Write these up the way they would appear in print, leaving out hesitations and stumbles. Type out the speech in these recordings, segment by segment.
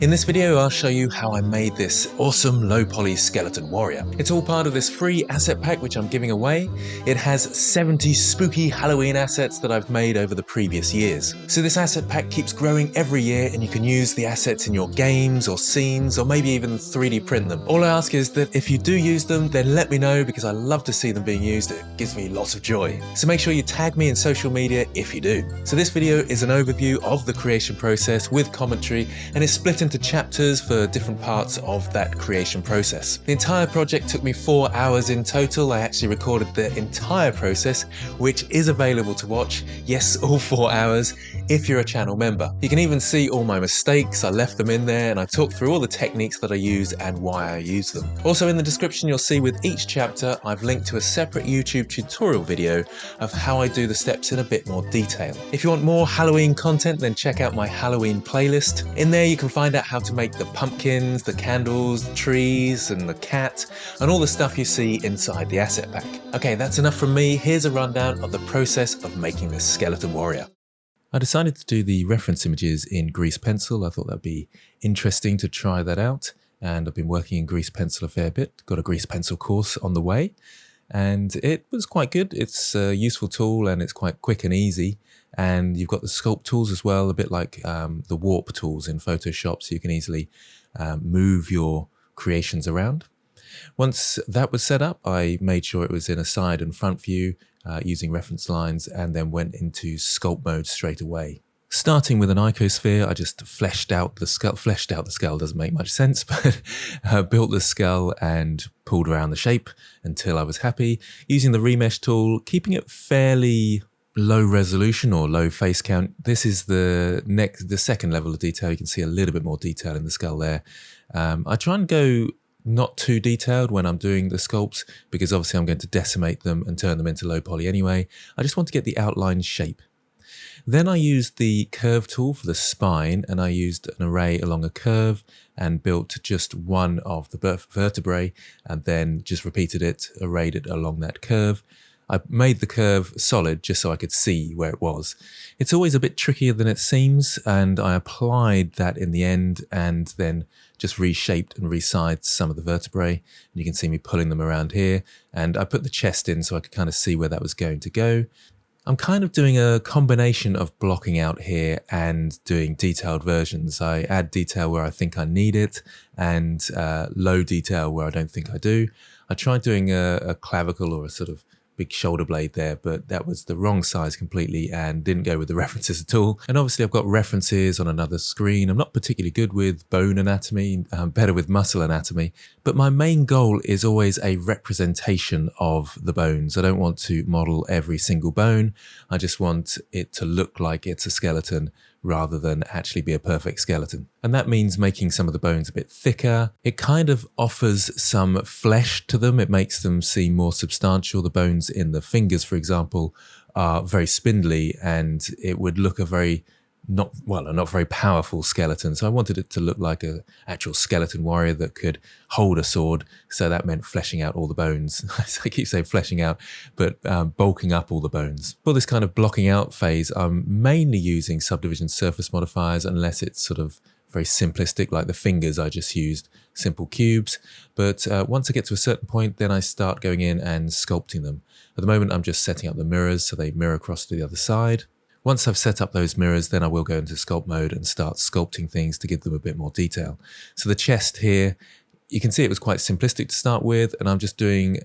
In this video, I'll show you how I made this awesome low poly skeleton warrior. It's all part of this free asset pack which I'm giving away. It has 70 spooky Halloween assets that I've made over the previous years. So this asset pack keeps growing every year and you can use the assets in your games or scenes or maybe even 3D print them. All I ask is that if you do use them, then let me know because I love to see them being used. It gives me lots of joy. So make sure you tag me in social media if you do. So this video is an overview of the creation process with commentary and it's split into chapters for different parts of that creation process. The entire project took me 4 hours in total. I actually recorded the entire process, which is available to watch. Yes, all 4 hours if you're a channel member. You can even see all my mistakes. I left them in there and I talked through all the techniques that I use and why I use them. Also in the description, you'll see with each chapter, I've linked to a separate YouTube tutorial video of how I do the steps in a bit more detail. If you want more Halloween content, then check out my Halloween playlist. In there, you can find out how to make the pumpkins, the candles, the trees, and the cat, and all the stuff you see inside the asset pack. Okay, that's enough from me. Here's a rundown of the process of making this skeleton warrior. I decided to do the reference images in grease pencil. I thought that'd be interesting to try that out. And I've been working in grease pencil a fair bit. Got a grease pencil course on the way. And it was quite good. It's a useful tool and it's quite quick and easy. And you've got the sculpt tools as well, a bit like the warp tools in Photoshop, so you can easily move your creations around. Once that was set up, I made sure it was in a side and front view using reference lines and then went into sculpt mode straight away. Starting with an icosphere, I just fleshed out the skull. Fleshed out the skull doesn't make much sense, but built the skull and pulled around the shape until I was happy. Using the remesh tool, keeping it fairly low resolution or low face count. This is the second level of detail. You can see a little bit more detail in the skull there. I try and go not too detailed when I'm doing the sculpts because obviously I'm going to decimate them and turn them into low poly anyway. I just want to get the outline shape. Then I used the curve tool for the spine and I used an array along a curve and built just one of the vertebrae and then just repeated it, arrayed it along that curve. I made the curve solid just so I could see where it was. It's always a bit trickier than it seems, and I applied that in the end and then just reshaped and resized some of the vertebrae. And you can see me pulling them around here, and I put the chest in so I could kind of see where that was going to go. I'm kind of doing a combination of blocking out here and doing detailed versions. I add detail where I think I need it and low detail where I don't think I do. I tried doing a clavicle or a sort of big shoulder blade there, but that was the wrong size completely and didn't go with the references at all. And obviously I've got references on another screen. I'm not particularly good with bone anatomy, I'm better with muscle anatomy, but my main goal is always a representation of the bones. I don't want to model every single bone. I just want it to look like it's a skeleton rather than actually be a perfect skeleton. And that means making some of the bones a bit thicker. It kind of offers some flesh to them. It makes them seem more substantial. The bones in the fingers, for example, are very spindly and it would look a not very powerful skeleton. So I wanted it to look like an actual skeleton warrior that could hold a sword. So that meant fleshing out all the bones. I keep saying fleshing out, but bulking up all the bones. For this kind of blocking out phase, I'm mainly using subdivision surface modifiers unless it's sort of very simplistic, like the fingers, I just used simple cubes. But once I get to a certain point, then I start going in and sculpting them. At the moment, I'm just setting up the mirrors so they mirror across to the other side. Once I've set up those mirrors, then I will go into sculpt mode and start sculpting things to give them a bit more detail. So the chest here, you can see it was quite simplistic to start with, and I'm just doing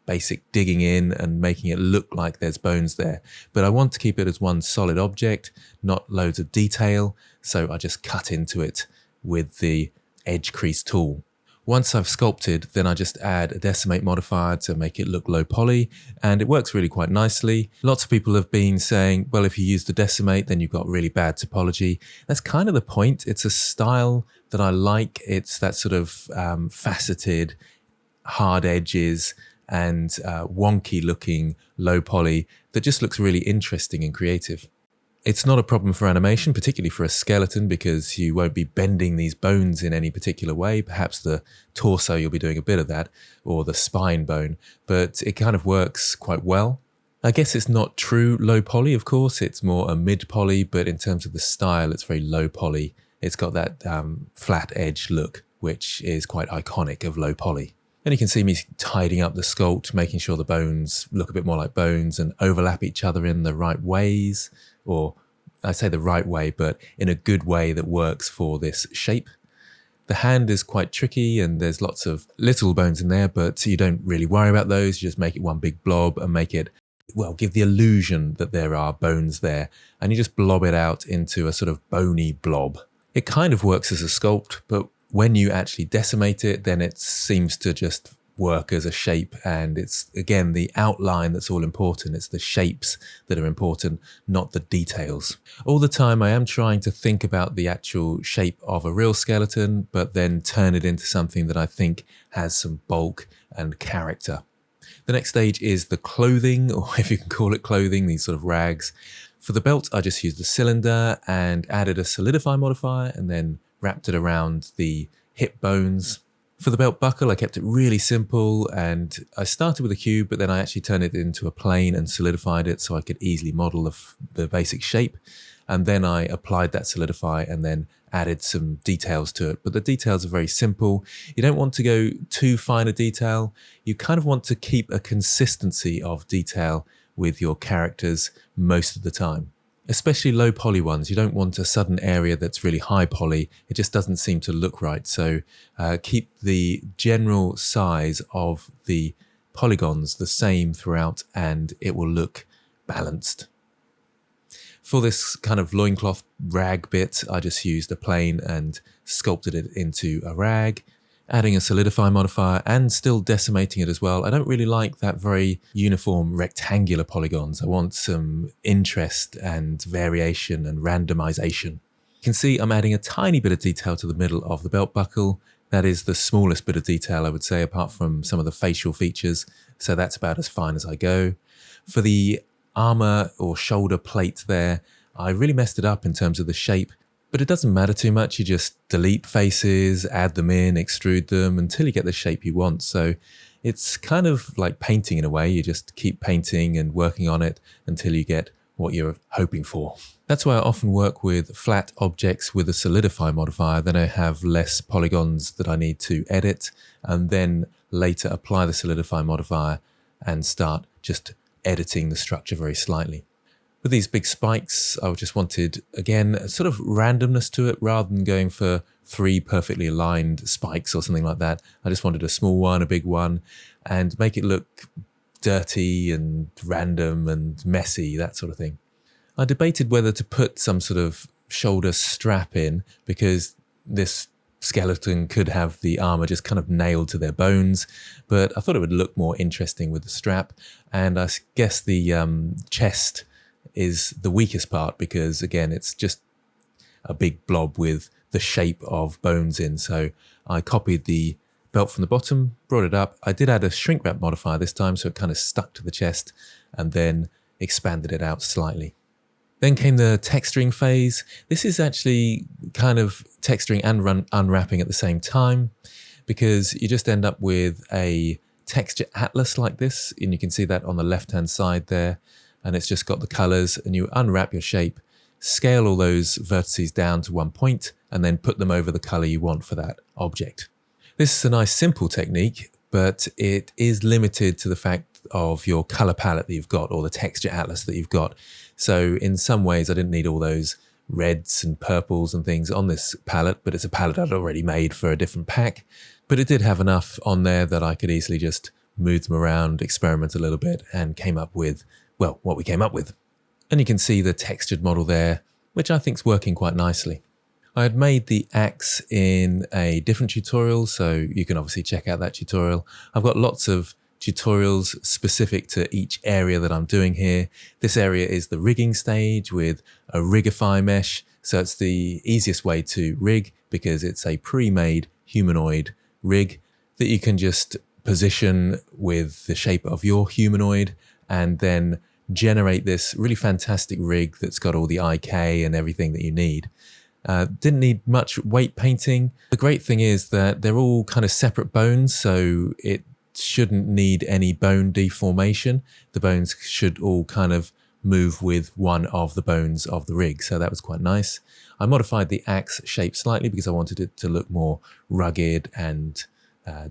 basic digging in and making it look like there's bones there. But I want to keep it as one solid object, not loads of detail, so I just cut into it with the edge crease tool. Once I've sculpted, then I just add a decimate modifier to make it look low poly, and it works really quite nicely. Lots of people have been saying, well, if you use the decimate, then you've got really bad topology. That's kind of the point. It's a style that I like. It's that sort of faceted, hard edges and wonky looking low poly that just looks really interesting and creative. It's not a problem for animation, particularly for a skeleton, because you won't be bending these bones in any particular way. Perhaps the torso, you'll be doing a bit of that, or the spine bone, but it kind of works quite well. I guess it's not true low poly, of course. It's more a mid poly, but in terms of the style, it's very low poly It's got that flat edge look, which is quite iconic of low poly. And you can see me tidying up the sculpt, making sure the bones look a bit more like bones and overlap each other in the right ways, or I say the right way, but in a good way that works for this shape. The hand is quite tricky and there's lots of little bones in there, but you don't really worry about those. You just make it one big blob and make it, well, give the illusion that there are bones there. And you just blob it out into a sort of bony blob. It kind of works as a sculpt, but when you actually decimate it, then it seems to just work as a shape. And it's, again, the outline that's all important. It's the shapes that are important, not the details. All the time I am trying to think about the actual shape of a real skeleton, but then turn it into something that I think has some bulk and character. The next stage is the clothing, or if you can call it clothing, these sort of rags. For the belt, I just used a cylinder and added a solidify modifier and then wrapped it around the hip bones. For the belt buckle, I kept it really simple and I started with a cube, but then I actually turned it into a plane and solidified it so I could easily model the basic shape. And then I applied that solidify and then added some details to it. But the details are very simple. You don't want to go too fine a detail. You kind of want to keep a consistency of detail with your characters most of the time. Especially low poly ones, you don't want a sudden area that's really high poly. It just doesn't seem to look right. So keep the general size of the polygons the same throughout and it will look balanced. For this kind of loincloth rag bit, I just used a plane and sculpted it into a rag, adding a solidify modifier and still decimating it as well. I don't really like that very uniform rectangular polygons. I want some interest and variation and randomization. You can see I'm adding a tiny bit of detail to the middle of the belt buckle. That is the smallest bit of detail, I would say, apart from some of the facial features. So that's about as fine as I go. For the armor or shoulder plate there, I really messed it up in terms of the shape. But it doesn't matter too much. You just delete faces, add them in, extrude them until you get the shape you want. So it's kind of like painting in a way. You just keep painting and working on it until you get what you're hoping for. That's why I often work with flat objects with a solidify modifier. Then I have less polygons that I need to edit and then later apply the solidify modifier and start just editing the structure very slightly. With these big spikes, I just wanted, again, a sort of randomness to it rather than going for 3 perfectly aligned spikes or something like that. I just wanted a small one, a big one, and make it look dirty and random and messy, that sort of thing. I debated whether to put some sort of shoulder strap in because this skeleton could have the armor just kind of nailed to their bones, but I thought it would look more interesting with the strap. And I guess the chest is the weakest part because, again, it's just a big blob with the shape of bones in. So I copied the belt from the bottom, brought it up. I did add a shrink wrap modifier this time, so it kind of stuck to the chest and then expanded it out slightly. Then came the texturing phase. This is actually kind of texturing and unwrapping at the same time because you just end up with a texture atlas like this, and you can see that on the left-hand side there. And it's just got the colors, and you unwrap your shape, scale all those vertices down to 1 point, and then put them over the color you want for that object. This is a nice simple technique, but it is limited to the fact of your color palette that you've got or the texture atlas that you've got. So in some ways, I didn't need all those reds and purples and things on this palette, but it's a palette I'd already made for a different pack. But it did have enough on there that I could easily just move them around, experiment a little bit, and came up with, well, what we came up with. And you can see the textured model there, which I think is working quite nicely. I had made the axe in a different tutorial, so you can obviously check out that tutorial. I've got lots of tutorials specific to each area that I'm doing here. This area is the rigging stage with a rigify mesh. So it's the easiest way to rig because it's a pre-made humanoid rig that you can just position with the shape of your humanoid and then generate this really fantastic rig that's got all the IK and everything that you need. Didn't need much weight painting. The great thing is that they're all kind of separate bones, so it shouldn't need any bone deformation. The bones should all kind of move with one of the bones of the rig. So that was quite nice. I modified the axe shape slightly because I wanted it to look more rugged and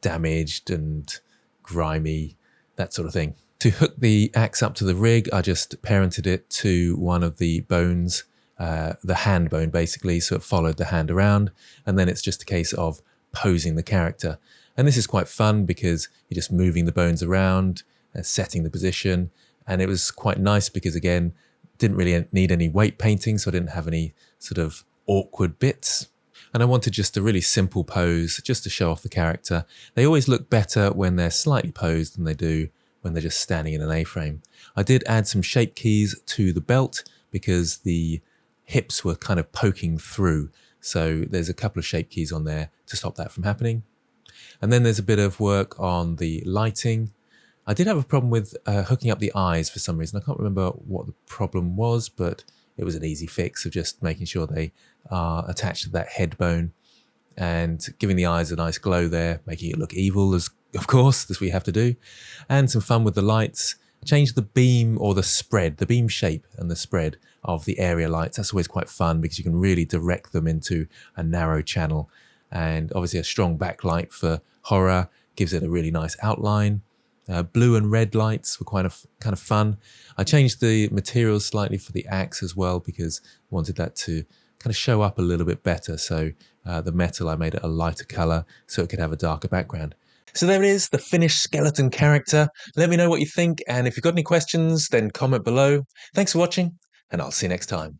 damaged and grimy, that sort of thing. To hook the axe up to the rig, I just parented it to one of the bones, the hand bone basically, so it followed the hand around, and then it's just a case of posing the character. And this is quite fun because you're just moving the bones around, setting the position, and it was quite nice because, again, didn't really need any weight painting, so I didn't have any sort of awkward bits. And I wanted just a really simple pose just to show off the character. They always look better when they're slightly posed than they do when they're just standing in an A-frame. I did add some shape keys to the belt because the hips were kind of poking through. So there's a couple of shape keys on there to stop that from happening. And then there's a bit of work on the lighting. I did have a problem with hooking up the eyes for some reason. I can't remember what the problem was, but it was an easy fix of just making sure they are attached to that head bone and giving the eyes a nice glow there, making it look evil, as of course, as we have to do, and some fun with the lights. Change the beam or the spread, the beam shape and the spread of the area lights. That's always quite fun because you can really direct them into a narrow channel. And obviously a strong backlight for horror gives it a really nice outline. Blue and red lights were kind of fun. I changed the materials slightly for the axe as well because I wanted that to kind of show up a little bit better. So the metal, I made it a lighter color so it could have a darker background. So there it is, the finished skeleton character. Let me know what you think, and if you've got any questions, then comment below. Thanks for watching, and I'll see you next time.